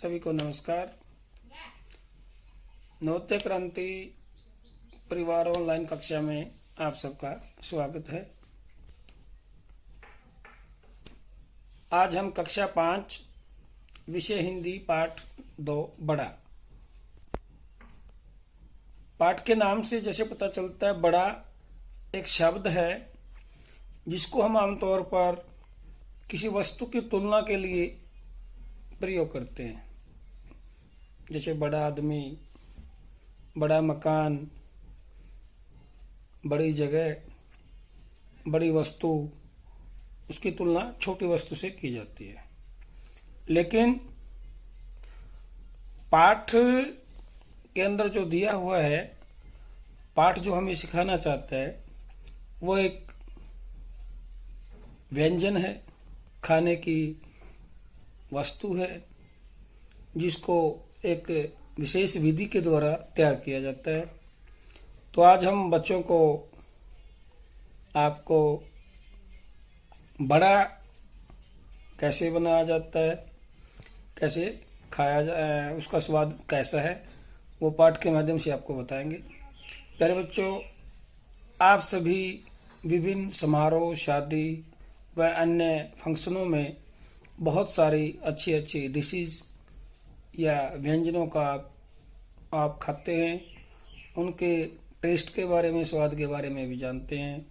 सभी को नमस्कार। नवोदय क्रांति परिवार ऑनलाइन कक्षा में आप सबका स्वागत है। आज हम कक्षा 5 विषय हिंदी पाठ 2 बड़ा। पाठ के नाम से जैसे पता चलता है, बड़ा एक शब्द है जिसको हम आमतौर पर किसी वस्तु की तुलना के लिए प्रयोग करते हैं, जैसे बड़ा आदमी, बड़ा मकान, बड़ी जगह, बड़ी वस्तु, उसकी तुलना छोटी वस्तु से की जाती है। लेकिन पाठ के अंदर जो दिया हुआ है, पाठ जो हमें सिखाना चाहता है, वो एक व्यंजन है, खाने की वस्तु है, जिसको एक विशेष विधि के द्वारा तैयार किया जाता है। तो आज हम बच्चों को आपको बड़ा कैसे बनाया जाता है, कैसे खाया उसका स्वाद कैसा है, वो पाठ के माध्यम से आपको बताएंगे। प्यारे बच्चों, आप सभी विभिन्न समारोह, शादी व अन्य फंक्शनों में बहुत सारी अच्छी अच्छी डिशेज या व्यंजनों का आप खाते हैं, उनके टेस्ट के बारे में, स्वाद के बारे में भी जानते हैं।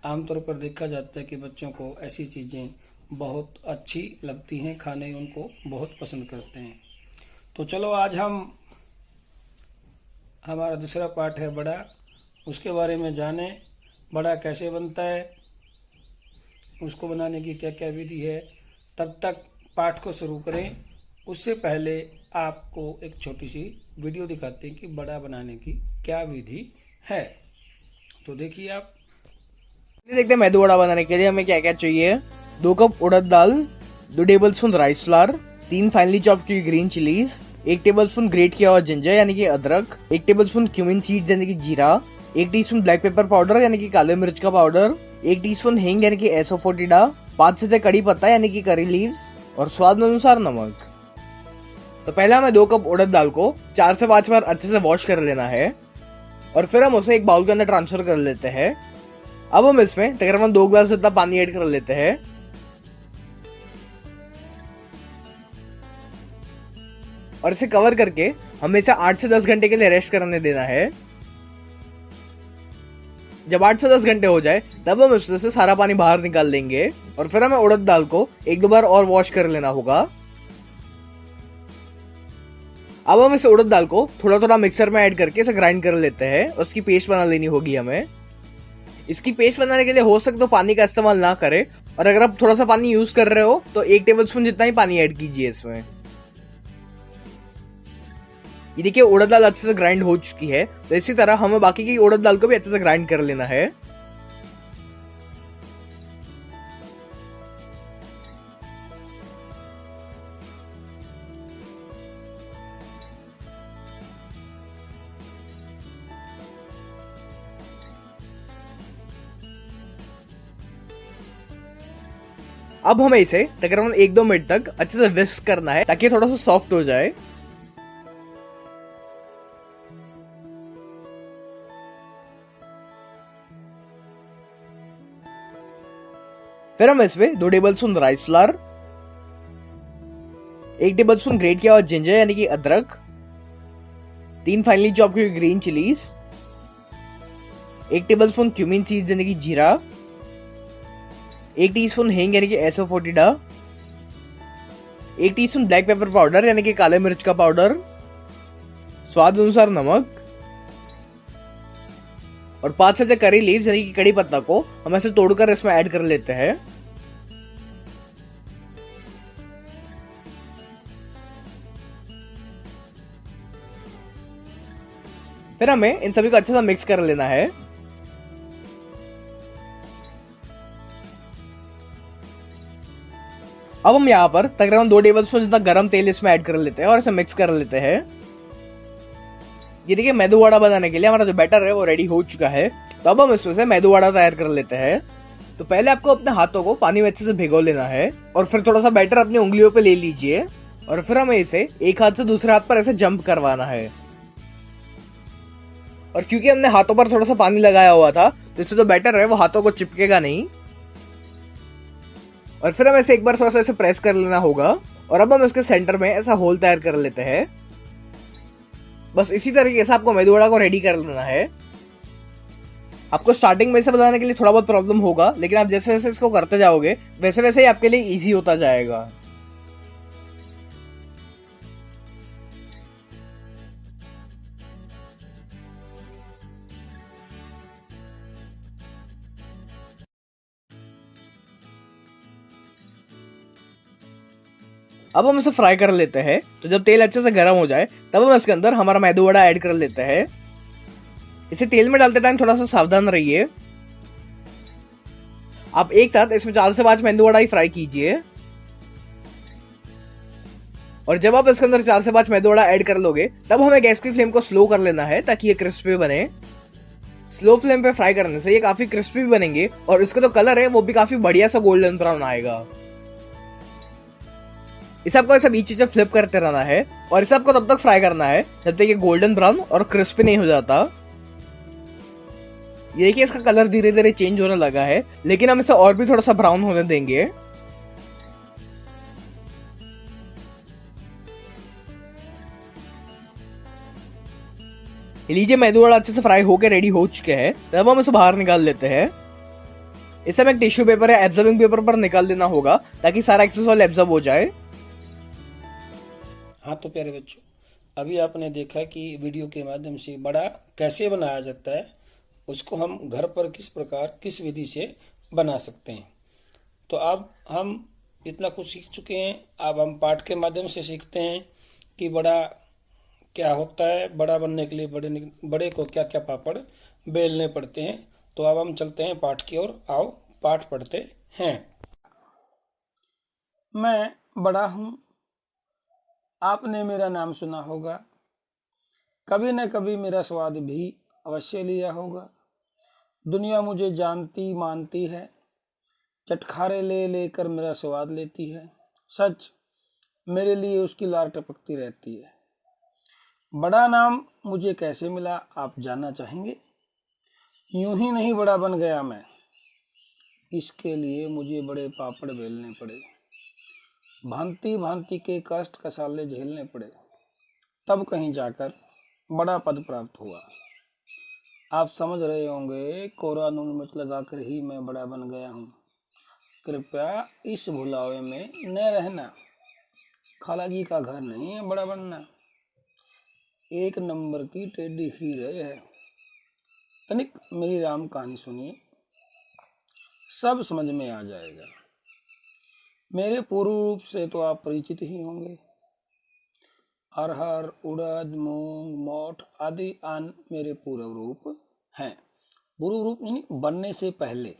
आमतौर पर देखा जाता है कि बच्चों को ऐसी चीज़ें बहुत अच्छी लगती हैं, खाने उनको बहुत पसंद करते हैं। तो चलो आज हमारा दूसरा पाठ है बड़ा, उसके बारे में जानें। बड़ा कैसे बनता है, उसको बनाने की क्या क्या विधि है। तब तक पाठ को शुरू करें, उससे पहले आपको एक छोटी सी वीडियो दिखाते हैं कि बड़ा बनाने की क्या विधि है। तो देखिए आप। देखते हैं मेदू वड़ा बनाने के लिए हमें क्या क्या चाहिए। 2 कप उड़द दाल, 2 tablespoon rice flour, 3 finally chop की ग्रीन चिलीज, 1 टेबलस्पून ग्रेट किया हुआ जिंजर यानी कि अदरक, 1 टेबलस्पून क्यूमिन सीड्स यानी कि जीरा, 1 टीस्पून ब्लैक पेपर पाउडर यानी कि काले मिर्च का पाउडर, 1 टीस्पून हींग यानी कि एसोफोटिडा, 5 से 6 कड़ी पत्ता यानी कि करी लीव्स और स्वाद अनुसार नमक। तो पहले हमें 2 कप उड़द दाल को 4 से 5 बार अच्छे से वॉश कर लेना है और फिर हम उसे एक बाउल के अंदर ट्रांसफर कर लेते हैं। अब हम इसमें तकरीबन 2 ग्लास जितना पानी ऐड कर लेते हैं और इसे कवर करके हमें इसे 8 से 10 घंटे के लिए रेस्ट करने देना है। जब 8 से 10 घंटे हो जाए तब हम इसमें से सारा पानी बाहर निकाल लेंगे और फिर हमें उड़द दाल को 1-2 बार और वॉश कर लेना होगा। अब हम इस उड़द दाल को थोड़ा थोड़ा मिक्सर में ऐड करके इसे ग्राइंड कर लेते हैं। उसकी पेस्ट बना लेनी होगी हमें। इसकी पेस्ट बनाने के लिए हो सके तो पानी का इस्तेमाल ना करें, और अगर आप थोड़ा सा पानी यूज कर रहे हो तो 1 टेबलस्पून जितना ही पानी ऐड कीजिए इसमें। ये देखिए उड़द दाल अच्छे से ग्राइंड हो चुकी है। तो इसी तरह हमें बाकी की उड़द दाल को भी अच्छे से ग्राइंड कर लेना है। अब हमें इसे तकरीबन 1-2 मिनट तक अच्छे से विस्क करना है ताकि थोड़ा सा सॉफ्ट हो जाए। फिर हम इसमें 2 tablespoon rice flour, 1 tablespoon great किया हुआ जिंजर यानी कि अदरक, 3 फाइनली चॉप की green chillies, 1 tablespoon cumin seeds यानी कि जीरा, 1 टीस्पून हींग यानी कि एसोफोटिडा, 1 टीस्पून ब्लैक पेपर पाउडर यानी कि काले मिर्च का पाउडर, स्वाद अनुसार नमक और 5 से 6 करी लीव्स यानी कि कड़ी पत्ता को हम ऐसे तोड़कर इसमें ऐड कर लेते हैं। फिर हमें इन सभी को अच्छे से मिक्स कर लेना है। अब हम यहाँ पर तकरीबन 2 टेबलस्पून जितना गरम तेल इसमें ऐड कर लेते हैं और इसे मिक्स कर लेते हैं। ये देखिए मेदू वड़ा बनाने के लिए हमारा जो बैटर है वो रेडी हो चुका है। तो अब हम इसमें से मेदू वड़ा तैयार कर लेते हैं। तो पहले आपको अपने हाथों को पानी में अच्छे से भिगो लेना है और फिर थोड़ा सा बैटर अपनी उंगलियों पे ले लीजिए और फिर हमें इसे एक हाथ से दूसरे हाथ पर ऐसे जंप करवाना है। और क्योंकि हमने हाथों पर थोड़ा सा पानी लगाया हुआ था तो इससे तो बेटर है वो हाथों को चिपकेगा नहीं। और फिर हमें इसे एक बार थोड़ा सा ऐसे प्रेस कर लेना होगा और अब हम इसके सेंटर में ऐसा होल तैयार कर लेते हैं। बस इसी तरीके से आपको मेदू वड़ा को रेडी कर लेना है। आपको स्टार्टिंग में इसे बनाने के लिए थोड़ा बहुत प्रॉब्लम होगा, लेकिन आप जैसे जैसे इसको करते जाओगे वैसे वैसे ही आपके लिए इजी होता जाएगा। अब हम इसे फ्राई कर लेते हैं। तो जब तेल अच्छे से गर्म हो जाए तब हम इसके अंदर हमारा मेदू वड़ा ऐड कर लेते हैं। इसे तेल में डालते टाइम थोड़ा सा सावधान रहिए। आप एक साथ इसमें 4 से 5 मेदू वड़ा ही फ्राई कीजिए। और जब आप इसके अंदर 4 से 5 मेदू वड़ा ऐड कर लोगे तब हमें गैस की फ्लेम को स्लो कर लेना है ताकि ये क्रिस्पी बने। स्लो फ्लेम पे फ्राई करने से ये काफी क्रिस्पी भी बनेंगे और इसका जो कलर है वो भी काफी बढ़िया सा गोल्डन ब्राउन आएगा। इसे आपको ऐसा बीच बीच फ्लिप करते रहना है और इसे आपको तब तक फ्राई करना है जब तक ये गोल्डन ब्राउन और क्रिस्पी नहीं हो जाता। ये देखिए इसका कलर धीरे धीरे चेंज होने लगा है, लेकिन हम इसे और भी थोड़ा सा ब्राउन होने देंगे। लीजिए मेदू वड़ा अच्छे से फ्राई होकर रेडी हो चुके हैं। तब हम इसे बाहर निकाल लेते हैं। इसे हमें एक टिश्यू पेपर या एब्जॉर्बिंग पेपर पर निकाल देना होगा ताकि सारा एक्सेस ऑयल एब्जॉर्ब हो जाए। हाँ तो प्यारे बच्चों, अभी आपने देखा कि वीडियो के माध्यम से बड़ा कैसे बनाया जाता है, उसको हम घर पर किस प्रकार किस विधि से बना सकते हैं। तो अब हम इतना कुछ सीख चुके हैं। अब हम पाठ के माध्यम से सीखते हैं कि बड़ा क्या होता है। बड़ा बनने के लिए बड़े को क्या क्या पापड़ बेलने पड़ते हैं। तो अब हम चलते हैं पाठ की ओर। आओ पाठ पढ़ते हैं। मैं बड़ा हूँ, आपने मेरा नाम सुना होगा, कभी न कभी मेरा स्वाद भी अवश्य लिया होगा। दुनिया मुझे जानती मानती है, चटखारे ले लेकर मेरा स्वाद लेती है। सच मेरे लिए उसकी लार टपकती रहती है। बड़ा नाम मुझे कैसे मिला आप जानना चाहेंगे? यूं ही नहीं बड़ा बन गया मैं, इसके लिए मुझे बड़े पापड़ बेलने पड़े, भांति भांति के कष्ट कसाले झेलने पड़े, तब कहीं जाकर बड़ा पद प्राप्त हुआ। आप समझ रहे होंगे कोरा नून मिर्च लगाकर ही मैं बड़ा बन गया हूँ। कृपया इस भुलावे में न रहना, खाला जी का घर नहीं है बड़ा बनना। एक नंबर की टेढ़ी हीरे है। तनिक मेरी राम कहानी सुनिए, सब समझ में आ जाएगा। मेरे पूर्व रूप से तो आप परिचित ही होंगे। अरहर, उड़द, मूंग, मोठ आदि अन्न मेरे पूर्व रूप हैं। पूर्व रूप यानी बनने से पहले।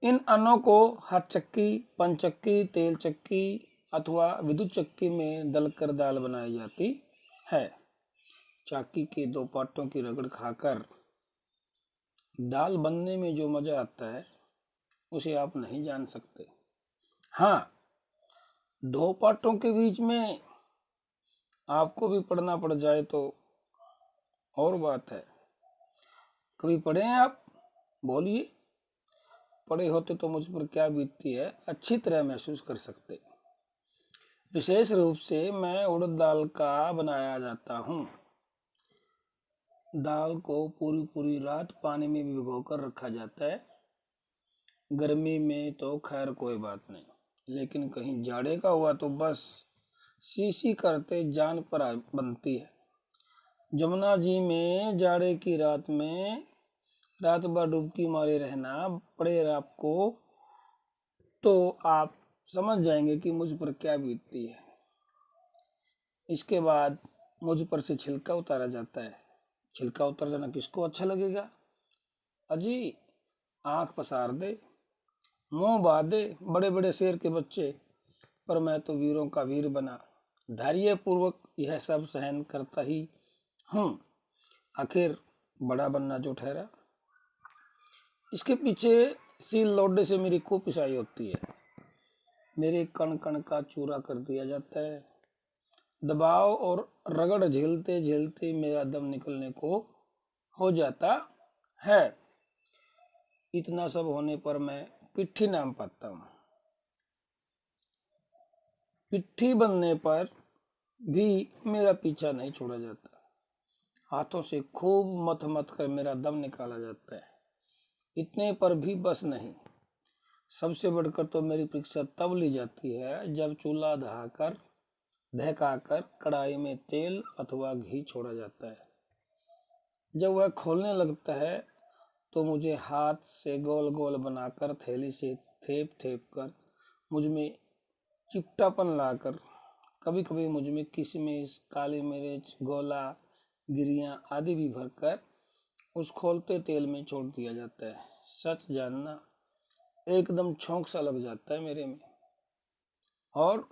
इन अन्नों को हाथ चक्की, पंचक्की, तेल चक्की अथवा विद्युत चक्की में दलकर दाल बनाई जाती है। चाकी के दो पाटों की रगड़ खाकर दाल बनने में जो मजा आता है उसे आप नहीं जान सकते। हाँ, दो पाटों के बीच में आपको भी पढ़ना पड़ जाए तो और बात है। कभी पढ़े हैं आप? बोलिए। पढ़े होते तो मुझ पर क्या बीतती है अच्छी तरह महसूस कर सकते। विशेष रूप से मैं उड़द दाल का बनाया जाता हूँ। दाल को पूरी पूरी रात पानी में भिगोकर रखा जाता है। गर्मी में तो खैर कोई बात नहीं, लेकिन कहीं जाड़े का हुआ तो बस सी करते जान पर बनती है। जमुना जी में जाड़े की रात में रात भर डुबकी मारे रहना पड़े आपको तो आप समझ जाएंगे कि मुझ पर क्या बीतती है। इसके बाद मुझ पर से छिलका उतारा जाता है। छिलका उतर जाना किसको अच्छा लगेगा? अजी आंख पसार दे, मुंह बांधे बड़े बड़े शेर के बच्चे, पर मैं तो वीरों का वीर बना, धैर्य पूर्वक यह सब सहन करता ही हूँ, आखिर बड़ा बनना जो ठहरा। इसके पीछे सील लोडे से मेरी खूब पिसाई होती है। मेरे कण कण का चूरा कर दिया जाता है। दबाव और रगड़ झेलते झेलते मेरा दम निकलने को हो जाता है। इतना सब होने पर मैं पिट्ठी नाम पाता हूँ। पिट्ठी बनने पर भी मेरा पीछा नहीं छोड़ा जाता। हाथों से खूब मथ मथ कर मेरा दम निकाला जाता है। इतने पर भी बस नहीं, सबसे बढ़कर तो मेरी परीक्षा तब ली जाती है जब चूल्हा धहकाकर कढ़ाई में तेल अथवा घी छोड़ा जाता है। जब वह खोलने लगता है तो मुझे हाथ से गोल गोल बनाकर थैली से थेप थेप कर मुझ में चिपटापन लाकर कभी कभी मुझ में किशमिश, काली मिर्च, गोला, गिरियां आदि भी भरकर उस खोलते तेल में छोड़ दिया जाता है। सच जानना, एकदम छौंक सा लग जाता है मेरे में, और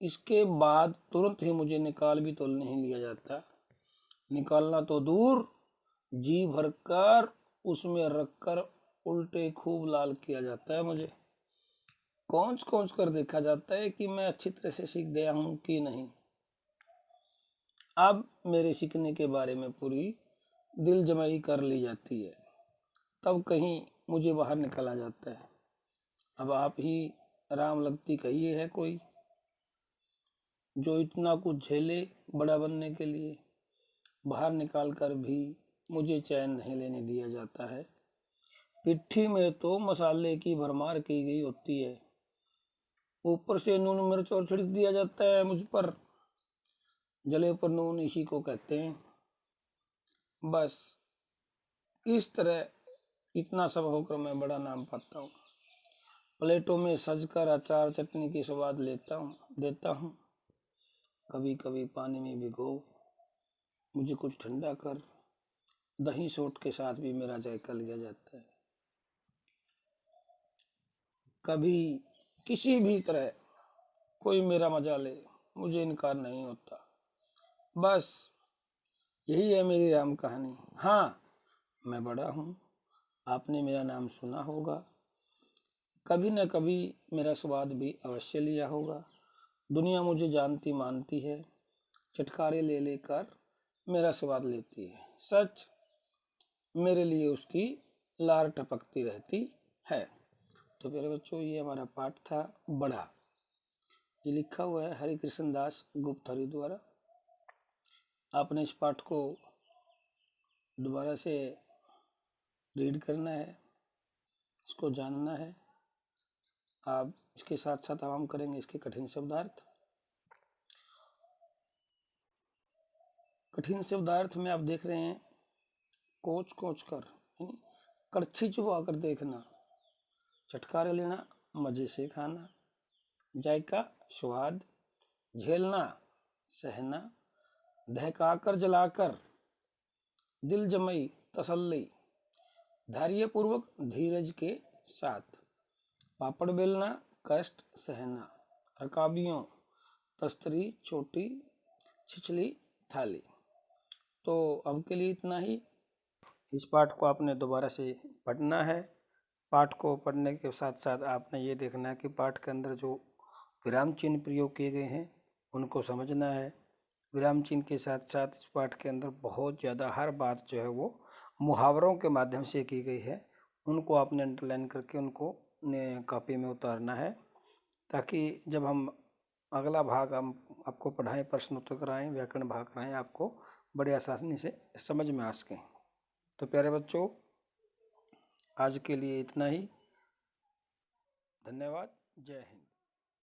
इसके बाद तुरंत ही मुझे निकाल भी तो नहीं लिया जाता। निकालना तो दूर, जी भरकर उसमें रखकर उल्टे खूब लाल किया जाता है मुझे। कौंच कौंच कर देखा जाता है कि मैं अच्छी तरह से सीख गया हूं कि नहीं। अब मेरे सीखने के बारे में पूरी दिल जमाई कर ली जाती है। तब कहीं मुझे बाहर निकाला जाता है। अब आप ही राम लगती कहिए है कोई, जो इतना कुछ झेले बड़ा बनने के लिए, बाहर निकाल कर भी मुझे चैन नहीं लेने दिया जाता है। पिट्ठी में तो मसाले की भरमार की गई होती है, ऊपर से नून मिर्च और छिड़क दिया जाता है मुझ पर। जले पर नून इसी को कहते हैं। बस इस तरह इतना सब होकर मैं बड़ा नाम पाता हूँ। प्लेटों में सजकर अचार चटनी की स्वाद देता हूँ। कभी कभी पानी में भिगो मुझे कुछ ठंडा कर दही सोट के साथ भी मेरा जायका लिया जाता है। कभी किसी भी तरह कोई मेरा मजा ले, मुझे इनकार नहीं होता। बस यही है मेरी राम कहानी। हाँ, मैं बड़ा हूँ, आपने मेरा नाम सुना होगा, कभी न कभी मेरा स्वाद भी अवश्य लिया होगा। दुनिया मुझे जानती मानती है, चटकारे ले लेकर मेरा स्वाद लेती है। सच, मेरे लिए उसकी लार टपकती रहती है। तो प्यारे बच्चों, ये हमारा पाठ था बड़ा। ये लिखा हुआ है हरि कृष्ण दास गुप्तहरि द्वारा। आपने इस पाठ को दोबारा से रीड करना है, इसको जानना है। आप इसके साथ साथ हम करेंगे इसके कठिन शब्दार्थ। कठिन शब्दार्थ में आप देख रहे हैं कोच कोच कर, यानी कड़छी चुबा कर देखना, चटकारे लेना, मजे से खाना, जायका स्वाद, झेलना सहना, दहकाकर जलाकर, दिल जमई तसल्ली, धैर्यपूर्वक धीरज के साथ, पापड़ बेलना कष्ट सहना, रकाबियों तस्तरी छोटी छिछली थाली। तो अब के लिए इतना ही। इस पाठ को आपने दोबारा से पढ़ना है। पाठ को पढ़ने के साथ साथ आपने ये देखना है कि पाठ के अंदर जो विराम चिन्ह प्रयोग किए गए हैं उनको समझना है। विराम चिन्ह के साथ साथ इस पाठ के अंदर बहुत ज़्यादा हर बात जो है वो मुहावरों के माध्यम से की गई है, उनको आपने अंडरलाइन करके उनको कॉपी में उतारना है, ताकि जब हम अगला भाग हम आपको पढ़ाएं, प्रश्न उत्तर कराएं, व्याकरण भाग कराएं, आपको बड़े आसानी से समझ में आ सकें। तो प्यारे बच्चों, आज के लिए इतना ही। धन्यवाद। जय हिंद।